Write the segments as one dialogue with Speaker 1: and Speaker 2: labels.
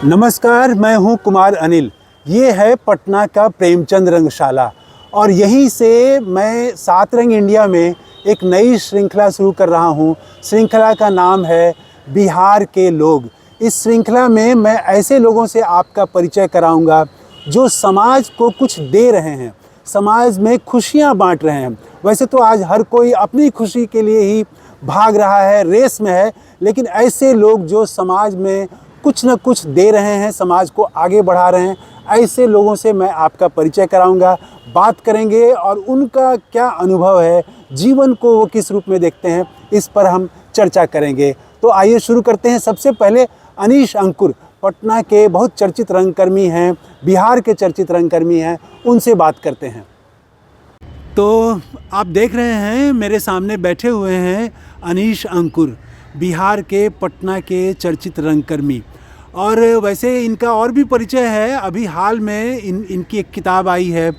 Speaker 1: नमस्कार, मैं हूं कुमार अनिल। ये है पटना का प्रेमचंद रंगशाला और यहीं से मैं 7 रंग इंडिया में एक नई श्रृंखला शुरू कर रहा हूं। श्रृंखला का नाम है बिहार के लोग। इस श्रृंखला में मैं ऐसे लोगों से आपका परिचय कराऊंगा जो समाज को कुछ दे रहे हैं, समाज में खुशियां बांट रहे हैं। वैसे तो आज हर कोई अपनी खुशी के लिए ही भाग रहा है, रेस में है, लेकिन ऐसे लोग जो समाज में कुछ न कुछ दे रहे हैं, समाज को आगे बढ़ा रहे हैं, ऐसे लोगों से मैं आपका परिचय कराऊंगा, बात करेंगे और उनका क्या अनुभव है, जीवन को वो किस रूप में देखते हैं, इस पर हम चर्चा करेंगे। तो आइए शुरू करते हैं। सबसे पहले अनीश अंकुर पटना के बहुत चर्चित रंगकर्मी हैं, बिहार के चर्चित रंगकर्मी हैं, उनसे बात करते हैं। तो आप देख रहे हैं मेरे सामने बैठे हुए हैं अनीश अंकुर, बिहार के पटना के चर्चित रंगकर्मी। और वैसे इनका और भी परिचय है। अभी हाल में इनकी एक किताब आई है,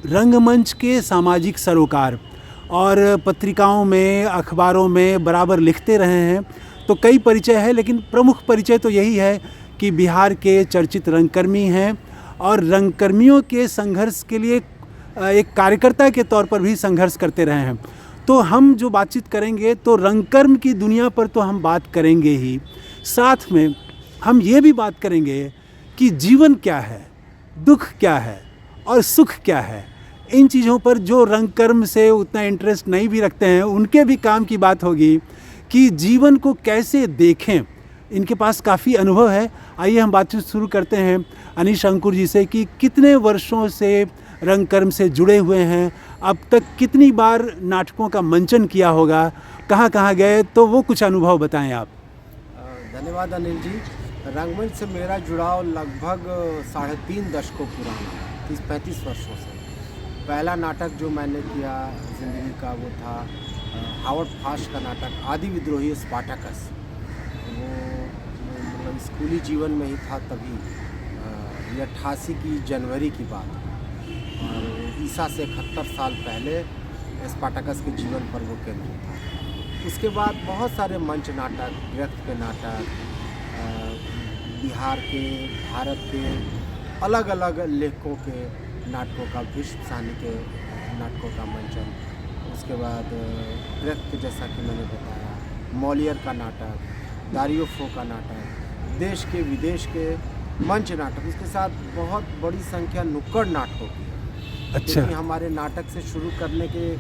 Speaker 1: रंगमंच के सामाजिक सरोकार, और पत्रिकाओं में, अखबारों में बराबर लिखते रहे हैं। तो कई परिचय है, लेकिन प्रमुख परिचय तो यही है कि बिहार के चर्चित रंगकर्मी हैं और रंगकर्मियों के संघर्ष के लिए एक कार्यकर्ता के तौर पर भी संघर्ष करते रहे हैं। तो हम जो बातचीत करेंगे तो रंगकर्म की दुनिया पर तो हम बात करेंगे ही, साथ में हम ये भी बात करेंगे कि जीवन क्या है, दुख क्या है और सुख क्या है। इन चीज़ों पर जो रंगकर्म से उतना इंटरेस्ट नहीं भी रखते हैं, उनके भी काम की बात होगी कि जीवन को कैसे देखें। इनके पास काफ़ी अनुभव है। आइए हम बातचीत शुरू करते हैं अनीश अंकुर जी से कि कितने वर्षों से रंगकर्म से जुड़े हुए हैं, अब तक कितनी बार नाटकों का मंचन किया होगा, कहाँ कहाँ गए, तो वो कुछ अनुभव बताएं आप।
Speaker 2: धन्यवाद अनिल जी। रंगमंच से मेरा जुड़ाव लगभग 3.5 दशकों पुराना है, 30-35 वर्षों से। पहला नाटक जो मैंने किया ज़िंदगी का वो था हावर्ड फास्ट का नाटक आदि विद्रोही स्पार्टकस। वो मतलब स्कूली जीवन में ही था तभी, ये 88 की जनवरी की बात है और ईसा से 71 साल पहले स्पार्टकस के जीवन पर वो केंद्रित था। उसके बाद बहुत सारे मंच नाटक, व्यक्त के नाटक, बिहार के, भारत के अलग अलग लेखकों के नाटकों का, विश्व सानी के नाटकों का मंचन। उसके बाद व्यक्त, जैसा कि मैंने बताया, मॉलियर का नाटक, दारियो फो का नाटक, देश के विदेश के मंच नाटक। उसके साथ बहुत बड़ी संख्या नुक्कड़ नाटकों की।
Speaker 1: अच्छा।
Speaker 2: क्योंकि हमारे नाटक से शुरू करने के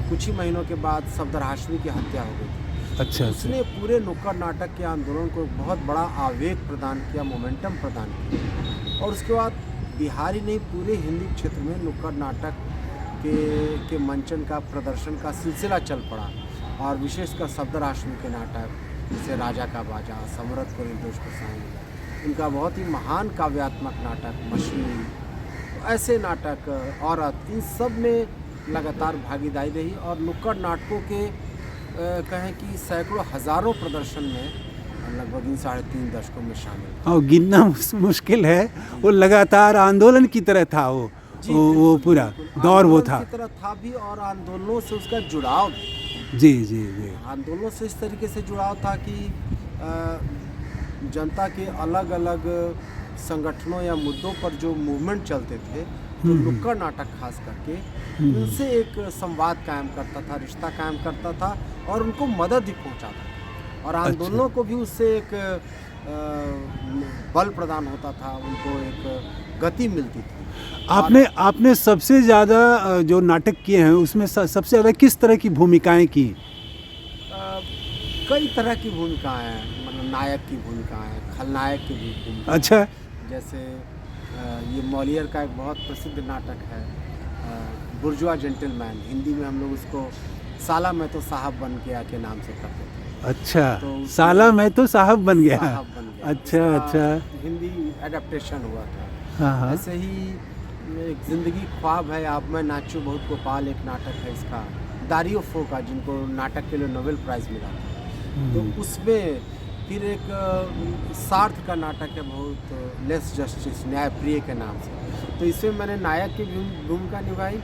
Speaker 2: कुछ ही महीनों के बाद सफदर हाशमी की हत्या हो गई थी।
Speaker 1: अच्छा।
Speaker 2: उसने पूरे नुक्कड़ नाटक के आंदोलन को बहुत बड़ा आवेग प्रदान किया, मोमेंटम प्रदान किया। और उसके बाद बिहार ही नहीं, पूरे हिंदी क्षेत्र में नुक्कड़ नाटक के मंचन का, प्रदर्शन का सिलसिला चल पड़ा। और विशेषकर सफदर हाशमी के नाटक, जैसे राजा का बाजा, समरत को निर्दोष प्रसाई, इनका बहुत ही महान काव्यात्मक नाटक मशीन, ऐसे नाटक, औरत, इन सब में लगातार भागीदारी रही। और नुक्कड़ नाटकों के कहें कि सैकड़ों हज़ारों प्रदर्शन में लगभग इन 3.5 दशकों में शामिल।
Speaker 1: और गिनना मुश्किल है, वो लगातार आंदोलन की तरह था। वो पूरा दौर वो था
Speaker 2: की तरह था भी, और आंदोलनों से उसका जुड़ाव भी।
Speaker 1: जी जी जी।
Speaker 2: आंदोलनों से इस तरीके से जुड़ाव था कि जनता के अलग अलग संगठनों या मुद्दों पर जो मूवमेंट चलते थे, तो नुक्कड़ नाटक खास करके उनसे एक संवाद कायम करता था, रिश्ता कायम करता था और उनको मदद भी पहुंचाता था। और आंदोलनों को भी उससे एक बल प्रदान होता था, उनको एक गति मिलती थी।
Speaker 1: आपने सबसे ज़्यादा जो नाटक किए हैं उसमें सबसे ज़्यादा किस तरह की भूमिकाएं की?
Speaker 2: कई तरह की भूमिकाएं हैं, मतलब नायक की भूमिकाएं, खलनायक की भी भूमिका।
Speaker 1: अच्छा।
Speaker 2: जैसे ये मॉलियर का एक बहुत प्रसिद्ध नाटक है बुर्जुआ जेंटलमैन, हिंदी में हम लोग उसको साला मैं तो साहब बन गया के नाम से करते थे।
Speaker 1: अच्छा,
Speaker 2: तो
Speaker 1: साला मैं तो साहब बन गया।
Speaker 2: साहब बन गया।
Speaker 1: अच्छा अच्छा।
Speaker 2: हिंदी एडेप्टेशन हुआ था।
Speaker 1: हाँ हाँ।
Speaker 2: ऐसे ही एक ज़िंदगी ख्वाब है, आप मैं नाचूं बहुत गोपाल, एक नाटक है इसका, दारियो फो का, जिनको नाटक के लिए नोबेल प्राइज़ मिला था। तो उसमें फिर एक सार्थ का नाटक है बहुत, लेस जस्टिस, न्याय प्रिय के नाम से। तो इसमें मैंने नायक की भूमिका निभाई।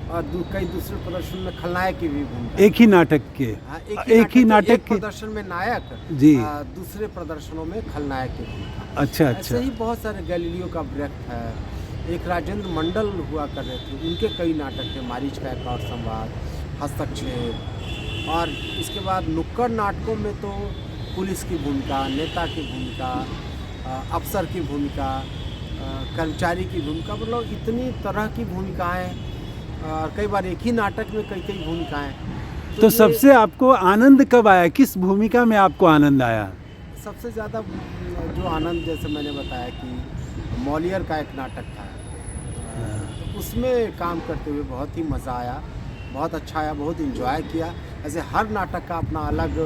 Speaker 2: और कई दूसरे प्रदर्शन में खलनायक की भी भूमिका।
Speaker 1: एक ही नाटक के?
Speaker 2: हाँ,
Speaker 1: एक ही नाटक
Speaker 2: एक
Speaker 1: के
Speaker 2: प्रदर्शन में नायक
Speaker 1: जी।
Speaker 2: दूसरे प्रदर्शनों में खलनायक की भूमिका।
Speaker 1: अच्छा
Speaker 2: ऐसे
Speaker 1: अच्छा।
Speaker 2: ही बहुत सारे गैलीलियो का ब्रेख्त है, एक राजेंद्र मंडल हुआ कर रहे थे, उनके कई नाटक थे, मारीच का एक और संवाद, हस्तक्षेप। और इसके बाद नुक्कड़ नाटकों में तो पुलिस की भूमिका, नेता की भूमिका, अफसर की भूमिका, कर्मचारी की भूमिका, मतलब इतनी तरह की भूमिकाएं, और कई बार एक ही नाटक में कई कई भूमिकाएं।
Speaker 1: तो
Speaker 2: ये
Speaker 1: सबसे आपको आनंद कब आया, किस भूमिका में आपको आनंद आया?
Speaker 2: सबसे ज़्यादा जो आनंद, जैसे मैंने बताया कि मॉलियर का एक नाटक था, तो उसमें काम करते हुए बहुत ही मज़ा आया, बहुत अच्छा आया, बहुत इन्जॉय किया। ऐसे हर नाटक का अपना अलग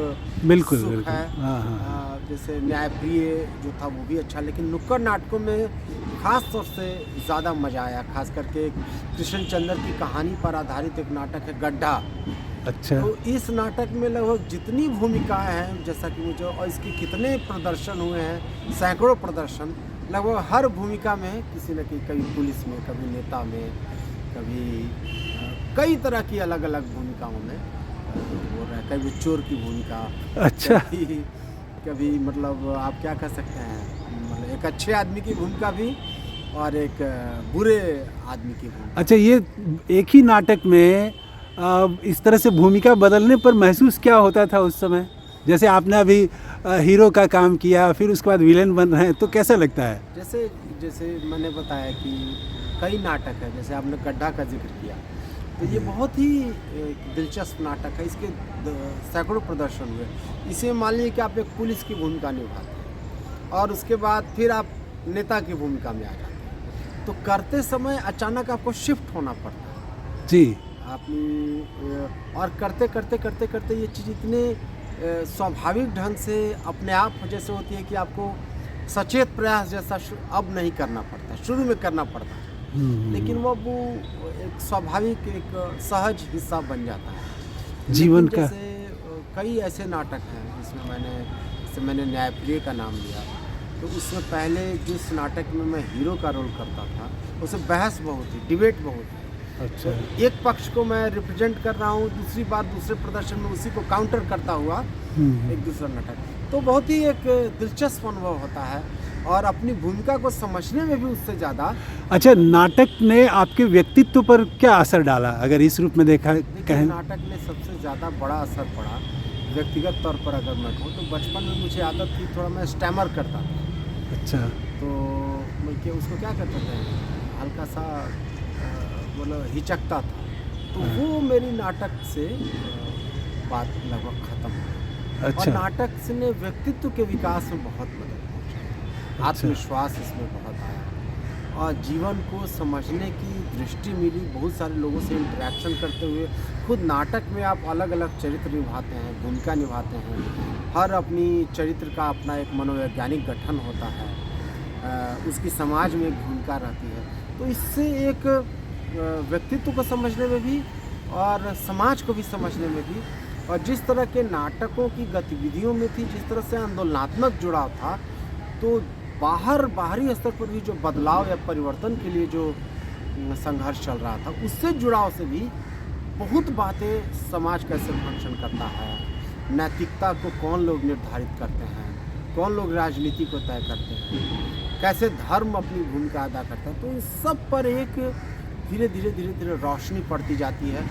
Speaker 1: बिल्कुल
Speaker 2: सुख
Speaker 1: बिल्कुल।
Speaker 2: है।
Speaker 1: हाँ हाँ।
Speaker 2: जैसे न्यायप्रिय जो था वो भी अच्छा, लेकिन नुक्कड़ नाटकों में खास तौर से ज़्यादा मज़ा आया। खास करके कृष्ण चंद्र की कहानी पर आधारित एक नाटक है गड्ढा।
Speaker 1: अच्छा
Speaker 2: तो इस नाटक में लगभग जितनी भूमिकाएं हैं, जैसा कि मुझे, और इसके कितने प्रदर्शन हुए हैं, सैकड़ों प्रदर्शन, लगभग हर भूमिका में किसी न किसी, कभी पुलिस में, कभी नेता में, कभी कई तरह की अलग अलग भूमिकाओं में हो रहा है। कभी चोर की भूमिका,
Speaker 1: अच्छा।
Speaker 2: कभी मतलब आप क्या कह सकते हैं, मतलब एक अच्छे आदमी की भूमिका भी और एक बुरे आदमी की भूमिका।
Speaker 1: अच्छा, ये एक ही नाटक में इस तरह से भूमिका बदलने पर महसूस क्या होता था उस समय? जैसे आपने अभी हीरो का काम किया, फिर उसके बाद विलेन बन रहे हैं, तो कैसा लगता है?
Speaker 2: जैसे जैसे मैंने बताया कि कई नाटक है, जैसे आपने गड्ढा का जिक्र किया, तो ये बहुत ही दिलचस्प नाटक है। इसके सैकड़ों प्रदर्शन हुए। इसे मान लीजिए कि आप एक पुलिस की भूमिका निभाते हैं और उसके बाद फिर आप नेता की भूमिका में आ जाते हैं, तो करते समय अचानक आपको शिफ्ट होना पड़ता है
Speaker 1: जी।
Speaker 2: अपनी, और करते करते करते करते ये चीज़ इतने स्वाभाविक ढंग से अपने आप जैसे होती है कि आपको सचेत प्रयास जैसा अब नहीं करना पड़ता, शुरू में करना पड़ता है, लेकिन वो एक स्वाभाविक, एक सहज हिस्सा बन जाता है
Speaker 1: जीवन
Speaker 2: लेकिन
Speaker 1: का।
Speaker 2: जैसे कई ऐसे नाटक हैं जिसमें जैसे मैंने न्यायप्रिय का नाम लिया, तो उसमें पहले जिस नाटक में मैं हीरो का रोल करता था, उसमें बहस बहुत थी, डिबेट बहुत थी।
Speaker 1: अच्छा।
Speaker 2: एक पक्ष को मैं रिप्रेजेंट कर रहा हूँ, दूसरी बार दूसरे प्रदर्शन में उसी को काउंटर करता हुआ एक दूसरा नाटक, तो बहुत ही एक दिलचस्प अनुभव होता है और अपनी भूमिका को समझने में भी उससे ज़्यादा।
Speaker 1: अच्छा, नाटक ने आपके व्यक्तित्व पर क्या असर डाला, अगर इस रूप में देखा
Speaker 2: देखिए,
Speaker 1: कहें?
Speaker 2: नाटक ने सबसे ज़्यादा बड़ा असर पड़ा व्यक्तिगत तौर पर अगर मैं कहूँ, तो बचपन में मुझे आदत थी, थोड़ा मैं स्टैमर करता था।
Speaker 1: अच्छा।
Speaker 2: तो मैं उसको क्या करते थे, हल्का सा मतलब हिचकता था, तो वो मेरी नाटक से बात लगभग ख़त्म हो। और
Speaker 1: अच्छा।
Speaker 2: नाटक से ने व्यक्तित्व के विकास में बहुत मदद पहुंचाई, आत्मविश्वास इसमें बहुत आया और जीवन को समझने की दृष्टि मिली। बहुत सारे लोगों से इंटरेक्शन करते हुए, खुद नाटक में आप अलग अलग चरित्र निभाते हैं, भूमिका निभाते हैं, हर अपनी चरित्र का अपना एक मनोवैज्ञानिक गठन होता है, उसकी समाज में एक भूमिका रहती है। तो इससे एक व्यक्तित्व को समझने में भी और समाज को भी समझने में भी, और जिस तरह के नाटकों की गतिविधियों में थी, जिस तरह से आंदोलनात्मक जुड़ाव था, तो बाहरी स्तर पर भी जो बदलाव या परिवर्तन के लिए जो संघर्ष चल रहा था, उससे जुड़ाव से भी बहुत बातें, समाज कैसे फंक्शन करता है, नैतिकता को कौन लोग निर्धारित करते हैं, कौन लोग राजनीति को तय करते हैं, कैसे धर्म अपनी भूमिका अदा करता है, तो इस सब पर एक धीरे धीरे रोशनी पड़ती जाती है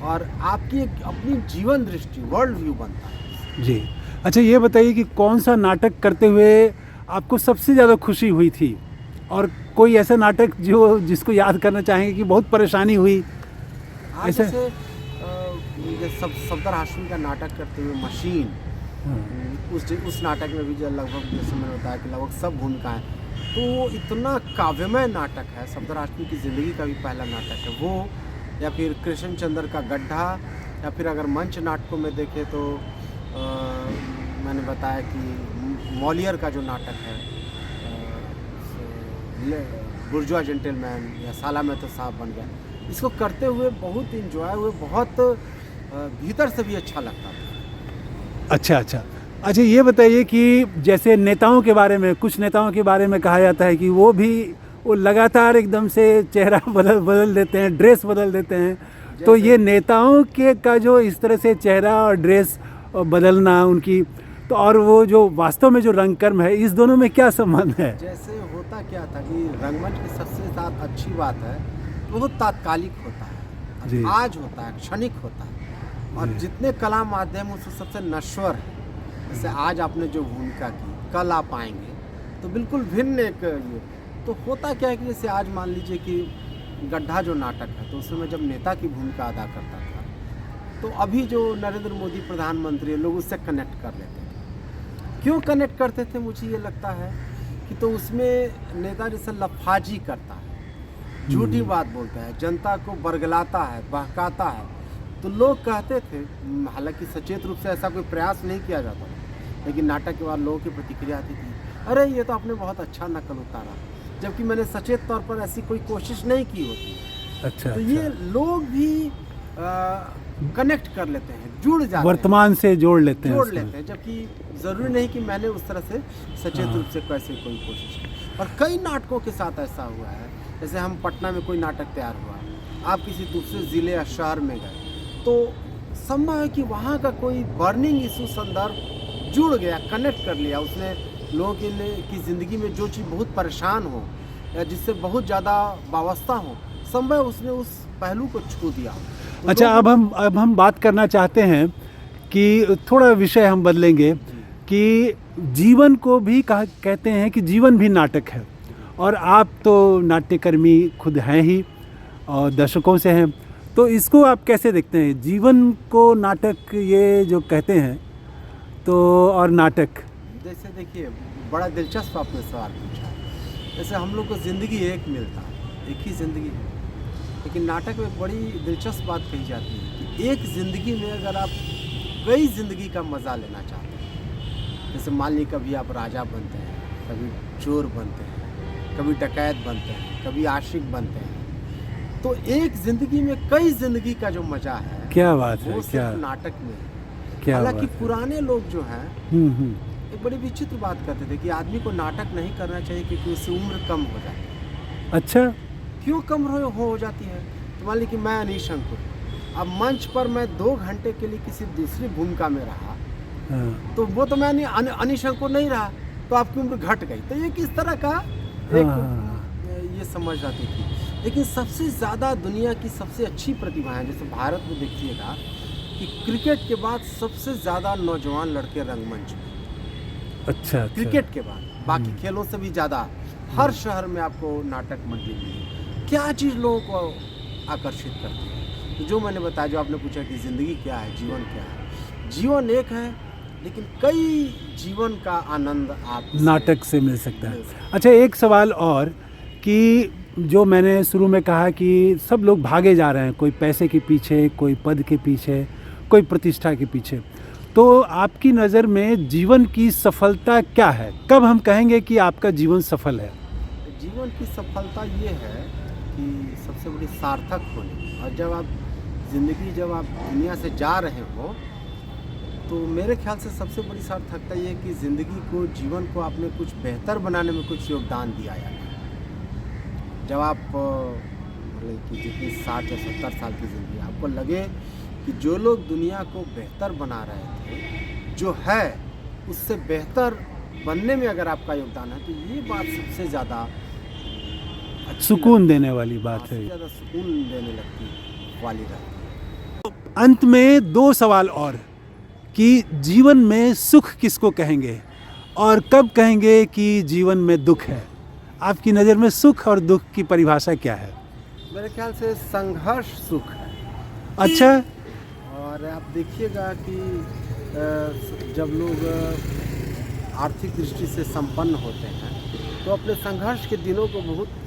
Speaker 2: और आपकी एक अपनी जीवन दृष्टि, वर्ल्ड व्यू बनता है।
Speaker 1: जी। अच्छा, ये बताइए कि कौन सा नाटक करते हुए आपको सबसे ज़्यादा खुशी हुई थी, और कोई ऐसा नाटक जिसको याद करना चाहेंगे कि बहुत परेशानी हुई?
Speaker 2: हाँ,
Speaker 1: ऐसे
Speaker 2: जैसे सफदर हाशमी का नाटक करते हुए मशीन, उस नाटक में भी जो लगभग, जैसे मैंने बताया कि लगभग सब भूमिकाएं, तो वो इतना काव्यमय नाटक है। सफदर हाशमी की ज़िंदगी का भी पहला नाटक है वो, या फिर कृष्ण चंद्र का गड्ढा, या फिर अगर मंच नाटकों में देखें तो मैंने बताया कि मॉलियर का जो नाटक है, बुर्जुआ जेंटलमैन या साला में तो साहब बन गया, इसको करते हुए बहुत इंजॉय हुए, बहुत भीतर से भी अच्छा लगता था।
Speaker 1: अच्छा अच्छा। अच्छा, ये बताइए कि जैसे नेताओं के बारे में, कुछ नेताओं के बारे में कहा जाता है कि वो लगातार एकदम से चेहरा बदल देते हैं, ड्रेस बदल देते हैं, तो ये नेताओं के का जो इस तरह से चेहरा और ड्रेस बदलना उनकी, तो और वो जो वास्तव में जो रंगकर्म है, इस दोनों में क्या संबंध है?
Speaker 2: जैसे होता क्या था कि रंगमंच की सबसे ज़्यादा अच्छी बात है वो तात्कालिक होता है,
Speaker 1: जी।
Speaker 2: आज होता है, क्षणिक होता है, और जितने कला माध्यम उसमें सबसे नश्वर है। जैसे आज आपने जो भूमिका की, कल आप आएंगे तो बिल्कुल भिन्न एक ये। तो होता क्या है कि जैसे आज मान लीजिए कि गड्ढा जो नाटक है, तो उसमें जब नेता की भूमिका अदा करता था, तो अभी जो नरेंद्र मोदी प्रधानमंत्री, लोग उससे कनेक्ट कर लेते थे। क्यों कनेक्ट करते थे? मुझे ये लगता है कि तो उसमें नेता जैसे लफाजी करता है, झूठी बात बोलता है, जनता को बरगलाता है, बहकाता है, तो लोग कहते थे, हालांकि सचेत रूप से ऐसा कोई प्रयास नहीं किया जाता, लेकिन नाटक के बाद लोगों की प्रतिक्रिया आती थी, अरे ये तो आपने बहुत अच्छा नकल उतारा, जबकि मैंने सचेत तौर पर ऐसी कोई कोशिश नहीं की होती।
Speaker 1: अच्छा,
Speaker 2: तो ये लोग भी कनेक्ट कर लेते हैं, जुड़ जाते हैं,
Speaker 1: वर्तमान से जोड़ लेते हैं
Speaker 2: जोड़
Speaker 1: उसमें।
Speaker 2: लेते हैं, जबकि ज़रूरी नहीं कि मैंने उस तरह से सचेत रूप से कैसे कोई कोशिश की। और कई नाटकों के साथ ऐसा हुआ है, जैसे हम पटना में कोई नाटक तैयार हुआ, आप किसी दूसरे ज़िले या शहर में गए, तो संभव है कि वहाँ का कोई बर्निंग इशू संदर्भ जुड़ गया, कनेक्ट कर लिया उसने, लोगों की ज़िंदगी में जो चीज़ बहुत परेशान हो या जिससे बहुत ज़्यादा वाबस्ता हो, संभव उसने उस पहलू को छू दिया। तो
Speaker 1: अच्छा,
Speaker 2: लोग-
Speaker 1: अब हम बात करना चाहते हैं कि थोड़ा विषय हम बदलेंगे कि जीवन को भी कहते हैं कि जीवन भी नाटक है, और आप तो नाट्यकर्मी खुद हैं ही और दर्शकों से हैं, तो इसको आप कैसे देखते हैं, जीवन को नाटक ये जो कहते हैं, तो और नाटक?
Speaker 2: जैसे देखिए, बड़ा दिलचस्प आपने सवाल पूछा। जैसे हम लोग को ज़िंदगी एक मिलता है, एक ही ज़िंदगी है, लेकिन नाटक में बड़ी दिलचस्प बात कही जाती है कि एक ज़िंदगी में अगर आप कई ज़िंदगी का मज़ा लेना चाहते हैं, जैसे मान लीजिए कभी आप राजा बनते हैं, कभी चोर बनते हैं, कभी डकैत बनते हैं, कभी आशिक बनते हैं, तो एक ज़िंदगी में कई ज़िंदगी का जो मज़ा है,
Speaker 1: क्या बात है,
Speaker 2: वो
Speaker 1: क्या
Speaker 2: सिर्फ नाटक में है।
Speaker 1: क्या बात
Speaker 2: हालांकि
Speaker 1: है।
Speaker 2: पुराने लोग जो हैं
Speaker 1: हम्म।
Speaker 2: एक बड़ी विचित्र बात करते थे कि आदमी को नाटक नहीं करना चाहिए क्योंकि उससे उम्र कम हो जाती है।
Speaker 1: अच्छा,
Speaker 2: क्यों कम हो जाती है? तो मान ली कि मैं अनीश अंकुर, अब मंच पर मैं 2 घंटे के लिए किसी दूसरी भूमिका में रहा,
Speaker 1: हाँ,
Speaker 2: तो वो तो मैं अनीश अंकुर नहीं रहा, तो आपकी उम्र घट गई। तो ये किस तरह का एक ये समझ आती थी। लेकिन सबसे ज़्यादा दुनिया की सबसे अच्छी प्रतिभाएं, जैसे भारत में देखिएगा कि क्रिकेट के बाद सबसे ज़्यादा नौजवान लड़के रंगमंच में,
Speaker 1: अच्छा,
Speaker 2: क्रिकेट के बाद, बाकी खेलों से भी ज़्यादा हर शहर में आपको नाटक मंडली मिली। क्या चीज़ लोगों को आकर्षित करती है? तो जो मैंने बताया, जो आपने पूछा कि ज़िंदगी क्या है, जीवन क्या है, जीवन एक है, लेकिन कई जीवन का आनंद आप
Speaker 1: नाटक से मिल सकता है। अच्छा, एक सवाल और कि जो मैंने शुरू में कहा कि सब लोग भागे जा रहे हैं, कोई पैसे के पीछे, कोई पद के पीछे, कोई प्रतिष्ठा के पीछे, तो आपकी नज़र में जीवन की सफलता क्या है? कब हम कहेंगे कि आपका जीवन सफल है?
Speaker 2: जीवन की सफलता ये है कि सबसे बड़ी सार्थक होने, और जब आप ज़िंदगी, जब आप दुनिया से जा रहे हो, तो मेरे ख्याल से सबसे बड़ी सार्थकता ये है कि ज़िंदगी को, जीवन को आपने कुछ बेहतर बनाने में कुछ योगदान दिया है। जब आप मतलब कि जितनी 60 या 70 साल की ज़िंदगी, आपको लगे कि जो लोग दुनिया को बेहतर बना रहे थे, जो है उससे बेहतर बनने में अगर आपका योगदान है, तो ये बात सबसे ज़्यादा
Speaker 1: सुकून देने वाली बात है।
Speaker 2: ज़्यादा सुकून देने लगती वाली रहती है।
Speaker 1: अंत में 2 सवाल और कि जीवन में सुख किसको कहेंगे और कब कहेंगे कि जीवन में दुख है? आपकी नज़र में सुख और दुख की परिभाषा क्या है?
Speaker 2: मेरे ख्याल से संघर्ष सुख है।
Speaker 1: अच्छा,
Speaker 2: और आप देखिएगा कि जब लोग आर्थिक दृष्टि से संपन्न होते हैं, तो अपने संघर्ष के दिनों को बहुत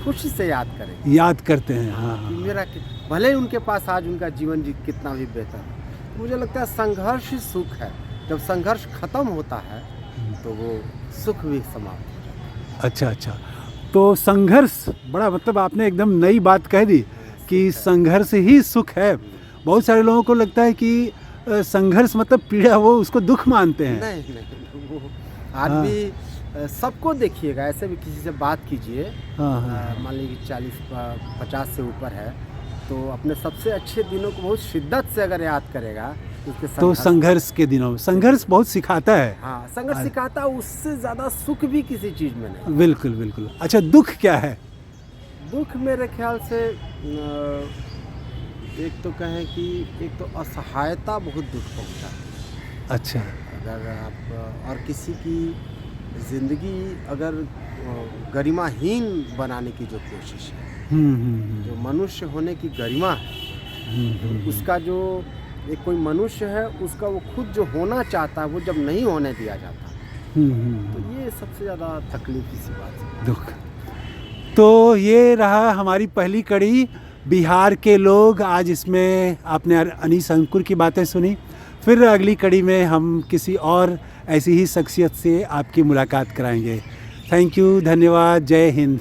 Speaker 2: खुशी से याद करें,
Speaker 1: याद करते हैं। हाँ,
Speaker 2: कि
Speaker 1: हाँ।
Speaker 2: मेरा भले ही उनके पास आज उनका जीवन कितना भी बेहतर है, मुझे लगता है संघर्ष ही सुख है। जब संघर्ष खत्म होता है तो वो सुख भी समाप्त हो जाता है।
Speaker 1: अच्छा, अच्छा, तो संघर्ष, बड़ा मतलब आपने एकदम नई बात कह दी कि संघर्ष ही सुख है। बहुत सारे लोगों को लगता है कि संघर्ष मतलब पीड़ा, वो उसको दुख मानते हैं।
Speaker 2: नहीं, वो आदमी सबको देखिएगा, ऐसे भी किसी से बात कीजिए,
Speaker 1: हाँ, हाँ,
Speaker 2: मान लीजिए 40-50 से ऊपर है, तो अपने सबसे अच्छे दिनों को बहुत शिद्दत से अगर याद करेगा उसके
Speaker 1: तो संघर्ष के दिनों में संघर्ष बहुत सिखाता है।
Speaker 2: हाँ, संघर्ष सिखाता, उससे ज़्यादा सुख भी किसी चीज़ में नहीं।
Speaker 1: बिल्कुल बिल्कुल। अच्छा, दुख क्या है?
Speaker 2: दुख मेरे ख्याल से एक तो कहें कि एक तो असहायता बहुत दुख पहुंचाती है।
Speaker 1: अच्छा।
Speaker 2: अगर आप और किसी की ज़िंदगी अगर गरिमाहीन बनाने की जो कोशिश है, जो मनुष्य होने की गरिमा है, उसका जो एक कोई मनुष्य है उसका वो खुद जो होना चाहता है वो जब नहीं होने दिया जाता, तो ये सबसे ज़्यादा तकलीफ की सी बात है,
Speaker 1: दुख। तो ये रहा हमारी पहली कड़ी, बिहार के लोग। आज इसमें आपने अनीस अंकुर की बातें सुनी। फिर अगली कड़ी में हम किसी और ऐसी ही शख्सियत से आपकी मुलाकात कराएंगे। थैंक यू, धन्यवाद, जय हिंद।